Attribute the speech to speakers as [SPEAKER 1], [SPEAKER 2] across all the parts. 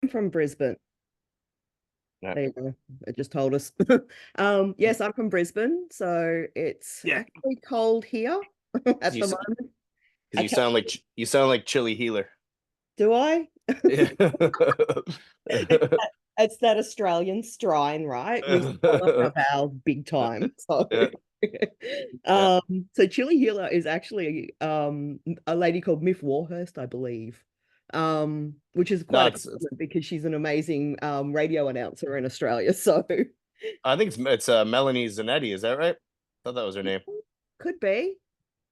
[SPEAKER 1] from Brisbane.
[SPEAKER 2] Yeah.
[SPEAKER 1] There you go. It just told us. Yes, I'm from Brisbane, so it's
[SPEAKER 2] Yeah,
[SPEAKER 1] actually cold here
[SPEAKER 2] because
[SPEAKER 1] at the moment. I
[SPEAKER 2] you
[SPEAKER 1] can't,
[SPEAKER 2] sound like you sound like Chili Healer.
[SPEAKER 1] do I?
[SPEAKER 2] Yeah.
[SPEAKER 1] It's that Australian strain, right? We still have ours big time. So,
[SPEAKER 2] Yeah, yeah.
[SPEAKER 1] so Chili Healer is actually a lady called Miff Warhurst, I believe. Which is
[SPEAKER 2] No,
[SPEAKER 1] quite a
[SPEAKER 2] it's
[SPEAKER 1] compliment because she's an amazing radio announcer in Australia. So
[SPEAKER 2] I think it's Melanie Zanetti. Is that right? I thought that was her name.
[SPEAKER 1] could be.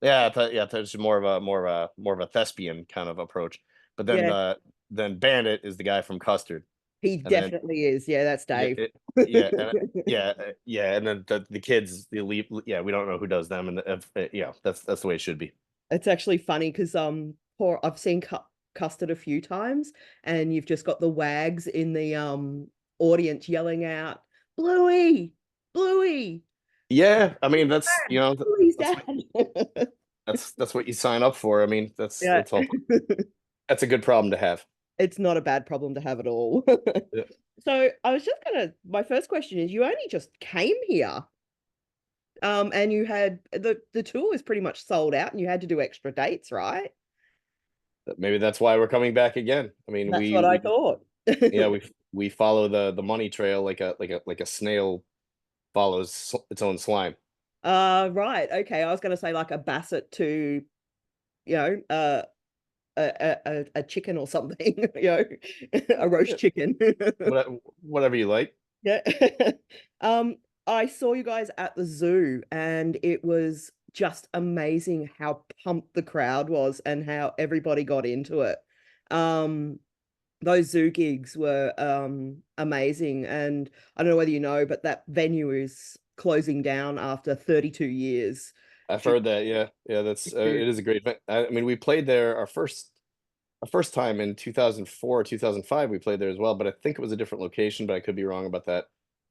[SPEAKER 2] Yeah, I thought it's more of a thespian kind of approach. But
[SPEAKER 1] Yeah,
[SPEAKER 2] then Bandit is the guy from Custard,
[SPEAKER 1] he
[SPEAKER 2] and then
[SPEAKER 1] definitely is. Yeah, that's
[SPEAKER 2] yeah,
[SPEAKER 1] Dave.
[SPEAKER 2] yeah, yeah, and then the kids, the elite, yeah, we don't know who does them, and yeah, that's the way it should be.
[SPEAKER 1] It's actually funny because poor I've seen Custard a few times, and you've just got the wags in the audience yelling out, "Bluey, Bluey,
[SPEAKER 2] Yeah, I mean that's
[SPEAKER 1] Bluey's
[SPEAKER 2] that's
[SPEAKER 1] dad."
[SPEAKER 2] what that's what you sign up for. I mean
[SPEAKER 1] Yeah,
[SPEAKER 2] that's all that's a good problem to have.
[SPEAKER 1] it's not a bad problem to have at all.
[SPEAKER 2] Yeah.
[SPEAKER 1] So I was just gonna. My first question is, you only just came here, and you had the tour was pretty much sold out, and you had to do extra dates, right?
[SPEAKER 2] Maybe that's why we're coming back again. I mean,
[SPEAKER 1] That's what I thought.
[SPEAKER 2] yeah, we follow the money trail like a snail follows its own slime.
[SPEAKER 1] Right. Okay. I was going to say like a basset to, you know, a chicken or something, a roast
[SPEAKER 2] Yeah,
[SPEAKER 1] chicken.
[SPEAKER 2] whatever you like.
[SPEAKER 1] Yeah. Um, I saw you guys at the zoo and it was just amazing how pumped the crowd was and how everybody got into it. Um, those zoo gigs were amazing. And I don't know whether you know, but that venue is closing down after 32 years.
[SPEAKER 2] I've heard that. Yeah, yeah, that's it is a great event. I mean, we played there our first time in 2004, 2005. We played there as well, but I think it was a different location, but I could be wrong about that.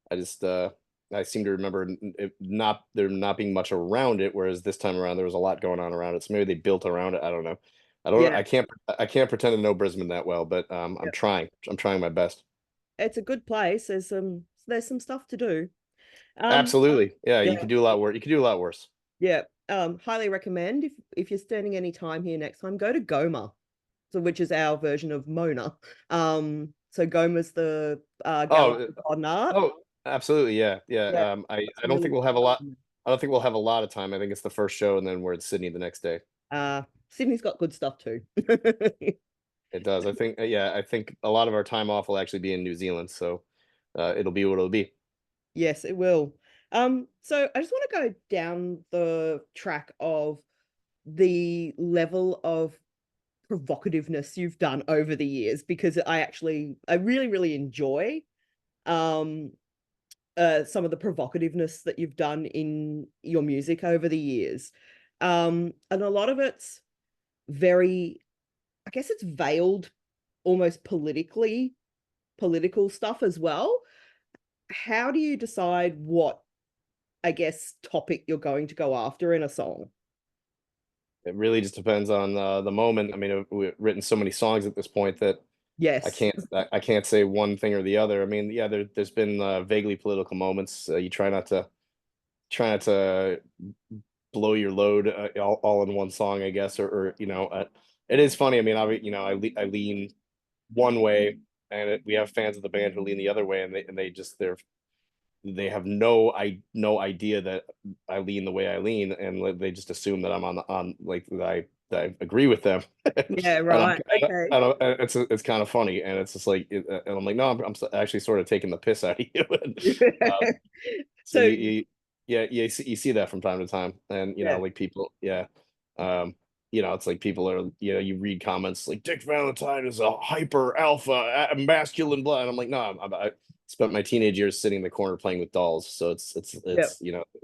[SPEAKER 2] I just I seem to remember it not there not being much around it, whereas this time around there was a lot going on around it. So maybe they built around it. I don't know.
[SPEAKER 1] Yeah,
[SPEAKER 2] I can't pretend to know Brisbane that well, but
[SPEAKER 1] yeah.
[SPEAKER 2] I'm trying. I'm trying my best.
[SPEAKER 1] It's a good place. There's some stuff to do. Um,
[SPEAKER 2] Absolutely. Yeah,
[SPEAKER 1] yeah,
[SPEAKER 2] you could do a lot worse. You could do a lot worse.
[SPEAKER 1] yeah. Highly recommend if you're spending any time here next time, go to Goma, so which is our version of Mona. So Goma's the gallery
[SPEAKER 2] Oh,
[SPEAKER 1] of modern art.
[SPEAKER 2] oh, absolutely. Yeah, yeah.
[SPEAKER 1] Yeah,
[SPEAKER 2] I
[SPEAKER 1] that's
[SPEAKER 2] don't
[SPEAKER 1] really
[SPEAKER 2] think we'll have a lot. I don't think we'll have a lot of time. I think it's the first show, and then we're in Sydney the next day.
[SPEAKER 1] Sydney's got good stuff too.
[SPEAKER 2] It does. I think, yeah, I think a lot of our time off will actually be in New Zealand, so it'll be what it'll be.
[SPEAKER 1] Yes, it will. So I just want to go down the track of the level of provocativeness you've done over the years because I really, really enjoy um some of the provocativeness that you've done in your music over the years. And a lot of it's very, I guess it's veiled almost political stuff as well. How do you decide what, I guess, topic you're going to go after in a song?
[SPEAKER 2] It really just depends on the moment. I mean, we've written so many songs at this point that
[SPEAKER 1] Yes.
[SPEAKER 2] I can't say one thing or the other. I mean, yeah, there's been vaguely political moments. You try not to blow your load all in one song, I guess, or it is funny. I mean, I lean one way, and we have fans of the band who lean the other way, and they have no idea that I lean the way I lean, and like, they just assume that I'm on like that I agree with them, and
[SPEAKER 1] Yeah, right. Okay.
[SPEAKER 2] I don't it's kind of funny, and it's just like and I'm like, no, actually sort of taking the piss out of you. And, um, so
[SPEAKER 1] So,
[SPEAKER 2] yeah, you see that from time to time, and
[SPEAKER 1] yeah.
[SPEAKER 2] like people, yeah, um, it's like people are, you read comments like Dick Valentine is a hyper alpha masculine blood. And I'm like, no, I spent my teenage years sitting in the corner playing with dolls, so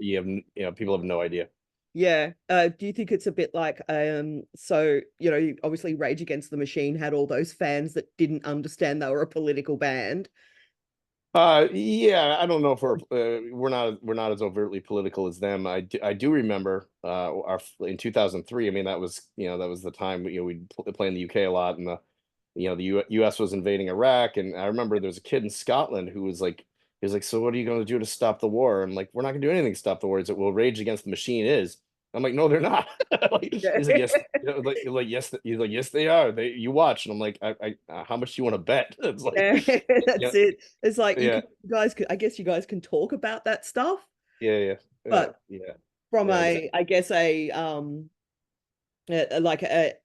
[SPEAKER 1] Yeah.
[SPEAKER 2] people have no idea.
[SPEAKER 1] Yeah. Do you think it's a bit like so obviously Rage Against the Machine had all those fans that didn't understand they were a political band.
[SPEAKER 2] Yeah, I don't know if we're not as overtly political as them. I do remember in 2003. I mean, that was the time we play in the UK a lot, and the US was invading Iraq, and I remember there was a kid in Scotland who was like, he was like, so what are you going to do to stop the war? I'm like, we're not going to do anything to stop the war. He's like, well, Rage Against the Machine is. I'm like, no, they're not. Like,
[SPEAKER 1] Yeah.
[SPEAKER 2] he's like, yes, yes, he's like, yes, they are. You watch, and I'm like, how much do you want to bet? It's like,
[SPEAKER 1] Yeah,
[SPEAKER 2] yeah,
[SPEAKER 1] that's it. It's like
[SPEAKER 2] yeah,
[SPEAKER 1] you guys could, I guess you guys can talk about that stuff,
[SPEAKER 2] yeah, yeah,
[SPEAKER 1] but
[SPEAKER 2] yeah,
[SPEAKER 1] from
[SPEAKER 2] yeah, exactly.
[SPEAKER 1] I guess like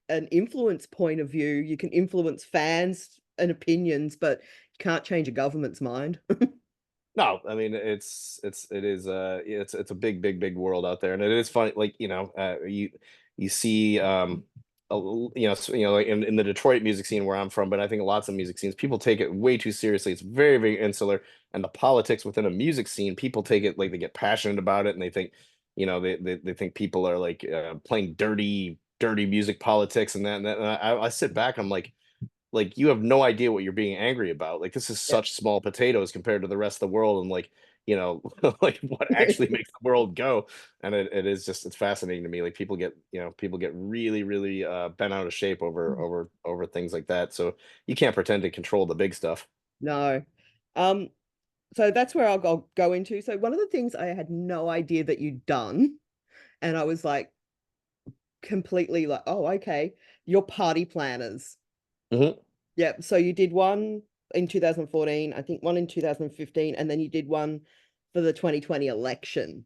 [SPEAKER 1] an influence point of view, you can influence fans and opinions, but you can't change a government's mind.
[SPEAKER 2] No, I mean it's a big world out there, and it is funny. Like you see like in the Detroit music scene where I'm from, but I think lots of music scenes people take it way too seriously. It's very insular, and the politics within a music scene, people take it like they get passionate about it, and they think they think people are like playing dirty music politics and that and that. And I sit back, I'm like you have no idea what you're being angry about. Like this is
[SPEAKER 1] Yeah.
[SPEAKER 2] such small potatoes compared to the rest of the world, and like like what actually makes the world go. And it is just it's fascinating to me. Like people get really bent out of shape over things like that. So you can't pretend to control the big stuff.
[SPEAKER 1] No. Um, so that's where go into. So one of the things I had no idea that you'd done, and I was like completely like, oh, okay, you're party planners.
[SPEAKER 2] Hmm.
[SPEAKER 1] Yep. So you did one in 2014, I think one in 2015, and then you did one for the 2020 election.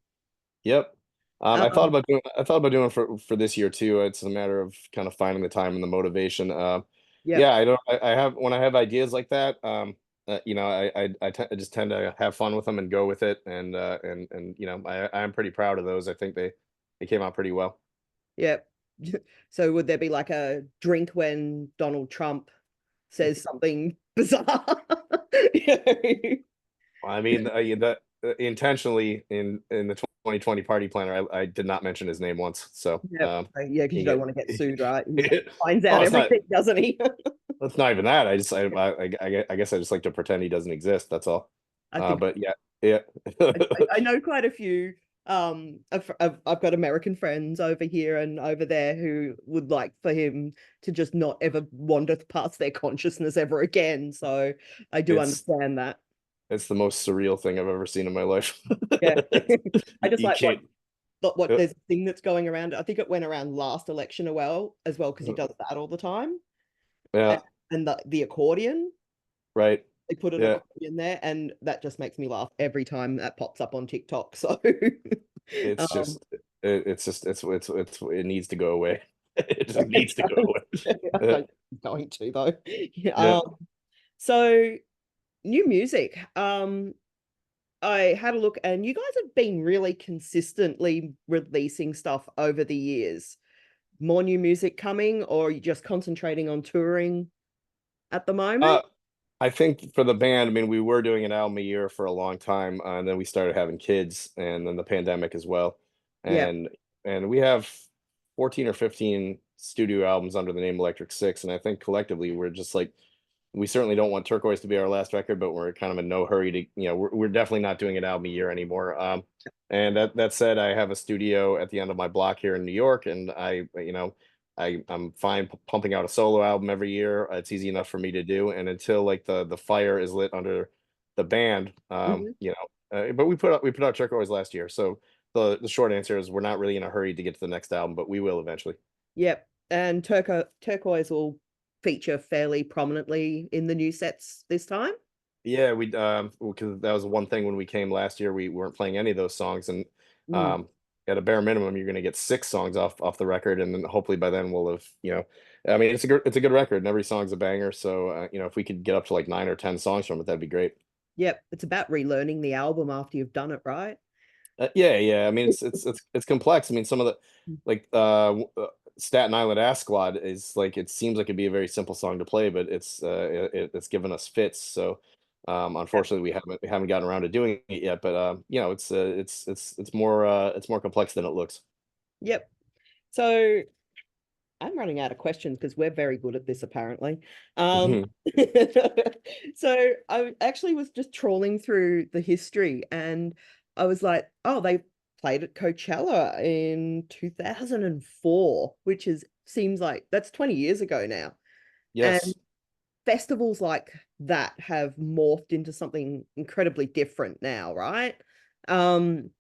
[SPEAKER 2] Yep.
[SPEAKER 1] Um,
[SPEAKER 2] I thought about doing for this year too. It's a matter of kind of finding the time and the motivation.
[SPEAKER 1] yep.
[SPEAKER 2] Yeah, I don't. I have when I have ideas like that. I just tend to have fun with them and go with it. And I'm pretty proud of those. I think they came out pretty well.
[SPEAKER 1] Yep. So would there be like a drink when Donald Trump says something bizarre?
[SPEAKER 2] I mean, that intentionally in the 2020 party planner, I did not mention his name once. So
[SPEAKER 1] Yep. Yeah, because
[SPEAKER 2] you
[SPEAKER 1] you don't
[SPEAKER 2] get.
[SPEAKER 1] want to get sued, right? He finds
[SPEAKER 2] Oh,
[SPEAKER 1] out
[SPEAKER 2] it's not.
[SPEAKER 1] everything, doesn't he?
[SPEAKER 2] It's not even that. I guess I just like to pretend he doesn't exist. That's all.
[SPEAKER 1] I think
[SPEAKER 2] But yeah, yeah.
[SPEAKER 1] I know quite a few. I've got American friends over here and over there who would like for him to just not ever wander past their consciousness ever again. So I do
[SPEAKER 2] It's
[SPEAKER 1] understand that.
[SPEAKER 2] it's the most surreal thing I've ever seen in my life.
[SPEAKER 1] Yeah. I just
[SPEAKER 2] You
[SPEAKER 1] like
[SPEAKER 2] can't.
[SPEAKER 1] what
[SPEAKER 2] uh,
[SPEAKER 1] there's a thing that's going around. I think it went around last election as well because he does that all the time. And,
[SPEAKER 2] Yeah.
[SPEAKER 1] and the accordion,
[SPEAKER 2] Right.
[SPEAKER 1] they put an
[SPEAKER 2] Yeah.
[SPEAKER 1] accordion there, and that just makes me laugh every time that pops up on TikTok. So
[SPEAKER 2] It's
[SPEAKER 1] um
[SPEAKER 2] just. It's just. It's. It needs to go away. It just
[SPEAKER 1] it
[SPEAKER 2] needs to go
[SPEAKER 1] does.
[SPEAKER 2] away.
[SPEAKER 1] I don't think it's going to though. Yeah,
[SPEAKER 2] Yeah.
[SPEAKER 1] so new music. I had a look and you guys have been really consistently releasing stuff over the years. More new music coming, or are you just concentrating on touring at the
[SPEAKER 2] Uh,
[SPEAKER 1] moment?
[SPEAKER 2] I think for the band, I mean, we were doing an album a year for a long time, and then we started having kids, and then the pandemic as well,
[SPEAKER 1] Yeah.
[SPEAKER 2] and we have 14 or 15 studio albums under the name Electric Six, and I think collectively we're just like we certainly don't want Turquoise to be our last record, but we're kind of in no hurry to, we're definitely not doing an album a year anymore. And that said, I have a studio at the end of my block here in New York, and I'm fine pumping out a solo album every year. It's easy enough for me to do, and until like the fire is lit under the band,
[SPEAKER 1] Mhm.
[SPEAKER 2] but we put out Turquoise last year, so the short answer is we're not really in a hurry to get to the next album, but we will eventually.
[SPEAKER 1] Yep. And turquoise will feature fairly prominently in the new sets this time.
[SPEAKER 2] Yeah, we because that was one thing when we came last year, we weren't playing any of those songs, and
[SPEAKER 1] Mm.
[SPEAKER 2] um, at a bare minimum, you're going to get six songs off the record, and then hopefully by then we'll have, I mean, it's a good record, and every song's a banger. So if we could get up to like 9 or 10 songs from it, that'd be great.
[SPEAKER 1] Yep. It's about relearning the album after you've done it, right?
[SPEAKER 2] Yeah. I mean, it's complex. I mean, some of the like Staten Island Ass Squad is like it seems like it'd be a very simple song to play, but it's given us fits. So
[SPEAKER 1] Yeah.
[SPEAKER 2] unfortunately, we haven't gotten around to doing it yet. But it's more complex than it looks.
[SPEAKER 1] Yep. So I'm running out of questions because we're very good at this, apparently. Um,
[SPEAKER 2] Mhm.
[SPEAKER 1] so I actually was just trawling through the history and I was like, oh, they played at Coachella in 2004, which is seems like that's 20 years ago now. And
[SPEAKER 2] Yes.
[SPEAKER 1] festivals like that have morphed into something incredibly different now, right? Um,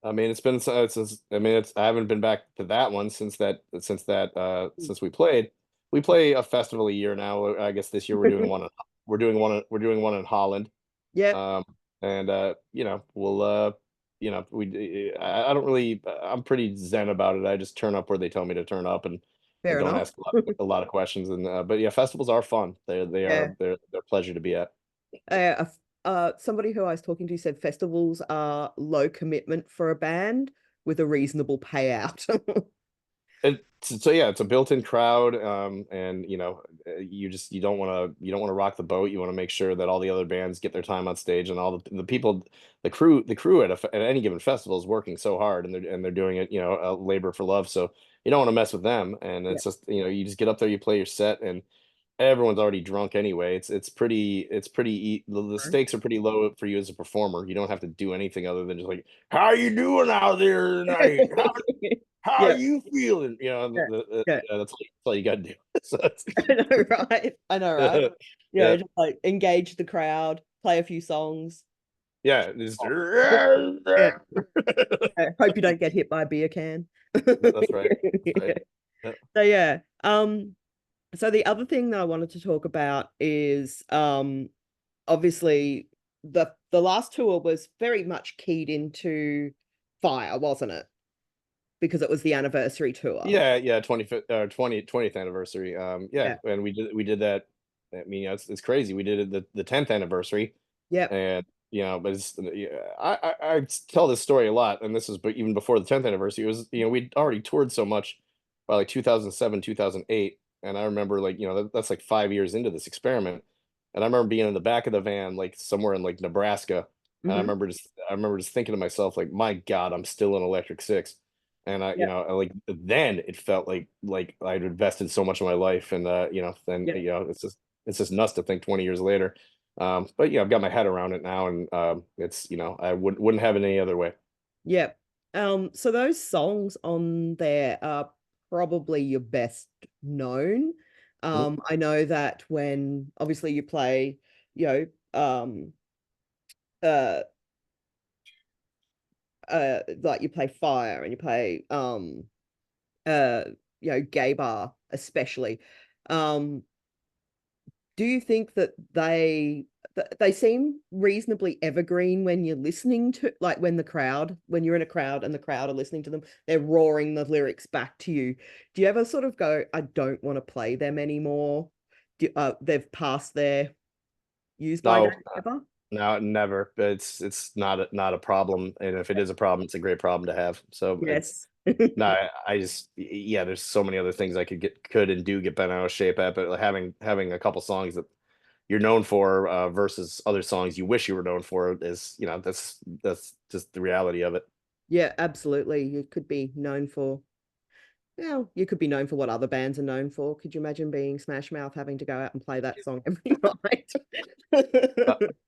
[SPEAKER 2] I mean, it's been since I mean, it's I haven't been back to that one since we played. We play a festival a year now. I guess this year we're doing one in Holland.
[SPEAKER 1] yep,
[SPEAKER 2] Um, and you know, we'll I don't really I'm pretty zen about it. I just turn up where they tell me to turn up and
[SPEAKER 1] fair
[SPEAKER 2] don't
[SPEAKER 1] enough.
[SPEAKER 2] ask a lot of questions. And but yeah, festivals are fun.
[SPEAKER 1] Yeah.
[SPEAKER 2] They're a pleasure to be at.
[SPEAKER 1] Somebody who I was talking to said festivals are low commitment for a band with a reasonable payout.
[SPEAKER 2] And so yeah, it's a built-in crowd, and you don't want to rock the boat. You want to make sure that all the other bands get their time on stage, and all the people, the crew at any given festival is working so hard, and they're doing it, labor for love. So you don't want to mess with them, and
[SPEAKER 1] Yeah,
[SPEAKER 2] it's just you just get up there, you play your set, and everyone's already drunk anyway. The
[SPEAKER 1] true.
[SPEAKER 2] stakes are pretty low for you as a performer. You don't have to do anything other than just like, how you doing out there tonight? How are
[SPEAKER 1] Yeah,
[SPEAKER 2] you feeling?
[SPEAKER 1] yeah, yeah.
[SPEAKER 2] That's all you got to do. So
[SPEAKER 1] I know, right? I know, right? Yeah,
[SPEAKER 2] yeah,
[SPEAKER 1] just like engage the crowd, play a few songs.
[SPEAKER 2] yeah, just,
[SPEAKER 1] Yeah, I hope you don't get hit by a beer can.
[SPEAKER 2] that's right. That's right. Yeah.
[SPEAKER 1] So yeah. So the other thing that I wanted to talk about is obviously the last tour was very much keyed into fire, wasn't it? Because it was the anniversary tour.
[SPEAKER 2] Yeah, yeah, 25th 20th anniversary. Yeah,
[SPEAKER 1] Yeah.
[SPEAKER 2] and we did that. I mean, it's crazy. We did it the 10th anniversary,
[SPEAKER 1] Yep.
[SPEAKER 2] and but yeah, I tell this story a lot, and this is but even before the 10th anniversary. It was we'd already toured so much by like 2007 2008, and I remember like that's like 5 years into this experiment, and I remember being in the back of the van like somewhere in like Nebraska, and
[SPEAKER 1] Hmm.
[SPEAKER 2] I remember just thinking to myself like, my God, I'm still in Electric Six. And
[SPEAKER 1] Yep.
[SPEAKER 2] like then it felt like I'd invested so much of my life, and then
[SPEAKER 1] Yep.
[SPEAKER 2] it's just nuts to think 20 years later. But I've got my head around it now, and it's I wouldn't have it any other way.
[SPEAKER 1] Yep. So those songs on there are probably your best known.
[SPEAKER 2] Mhm.
[SPEAKER 1] I know that when obviously you play, you know, uh like you play Fire and you play uh Gay Bar especially. Um do you think that they seem reasonably evergreen when you're listening to, like, when you're in a crowd and the crowd are listening to them, they're roaring the lyrics back to you. Do you ever sort of go, I don't want to play them anymore? They've passed their use by date
[SPEAKER 2] No,
[SPEAKER 1] ever?
[SPEAKER 2] no, never. It's not a problem, and if it is a problem, it's a great problem to have. So it's
[SPEAKER 1] Yes.
[SPEAKER 2] no, I just there's so many other things I could and do get bent out of shape at, but having a couple songs that you're known for versus other songs you wish you were known for is that's just the reality of it.
[SPEAKER 1] Yeah, absolutely. You could be known for what other bands are known for. Could you imagine being Smash Mouth having to go out and play that song every
[SPEAKER 2] Uh,
[SPEAKER 1] night?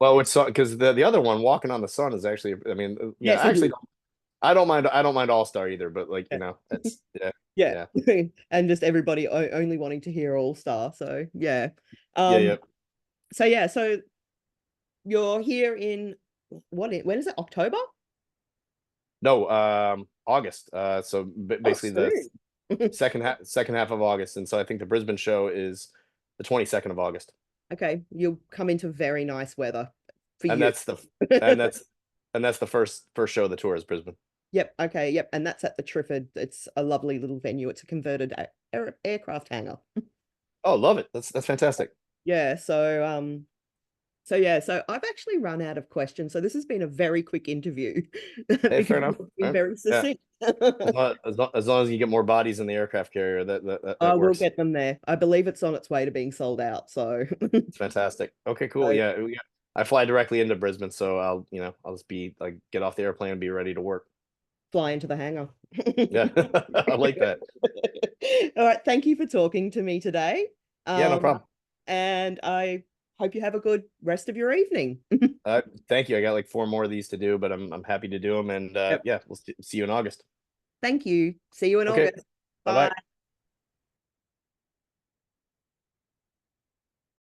[SPEAKER 2] well, it's because the other one, Walking on the Sun, is actually, I mean,
[SPEAKER 1] Yes, it is.
[SPEAKER 2] I don't mind All Star either, but like it's
[SPEAKER 1] Yeah.
[SPEAKER 2] yeah,
[SPEAKER 1] And just everybody only wanting to hear All Star. So yeah.
[SPEAKER 2] yeah, yeah.
[SPEAKER 1] So you're here in when is it? October?
[SPEAKER 2] No, August. So
[SPEAKER 1] Oh,
[SPEAKER 2] basically the
[SPEAKER 1] soon.
[SPEAKER 2] second half of August, and so I think the Brisbane show is the 22nd of August,
[SPEAKER 1] Okay, you'll come into very nice weather for
[SPEAKER 2] and
[SPEAKER 1] you.
[SPEAKER 2] that's the and that's and that's the first show of the tour is Brisbane.
[SPEAKER 1] Yep. Okay. Yep. And that's at the Triffid. It's a lovely little venue. It's a converted aircraft hangar.
[SPEAKER 2] Oh, love it. That's fantastic.
[SPEAKER 1] Yeah. So yeah. So I've actually run out of questions. So this has been a very quick interview
[SPEAKER 2] Hey,
[SPEAKER 1] because
[SPEAKER 2] fair enough.
[SPEAKER 1] you've been
[SPEAKER 2] All right.
[SPEAKER 1] very
[SPEAKER 2] Yeah.
[SPEAKER 1] succinct.
[SPEAKER 2] As long as you get more bodies in the aircraft carrier,
[SPEAKER 1] I
[SPEAKER 2] that
[SPEAKER 1] will
[SPEAKER 2] works.
[SPEAKER 1] get them there. I believe it's on its way to being sold out. So,
[SPEAKER 2] It's fantastic. Okay, cool.
[SPEAKER 1] so
[SPEAKER 2] Yeah, I fly directly into Brisbane, so I'll just be like get off the airplane and be ready to work.
[SPEAKER 1] fly into the hangar.
[SPEAKER 2] Yeah, I like that.
[SPEAKER 1] All right. Thank you for talking to me today.
[SPEAKER 2] Yeah, no
[SPEAKER 1] Um,
[SPEAKER 2] problem.
[SPEAKER 1] and I hope you have a good rest of your evening.
[SPEAKER 2] Thank you. I got like four more of these to do, but I'm happy to do them, and
[SPEAKER 1] Yep.
[SPEAKER 2] yeah, we'll see you in August.
[SPEAKER 1] Thank you. See you in
[SPEAKER 2] Okay,
[SPEAKER 1] August.
[SPEAKER 2] bye
[SPEAKER 1] Bye.
[SPEAKER 2] bye.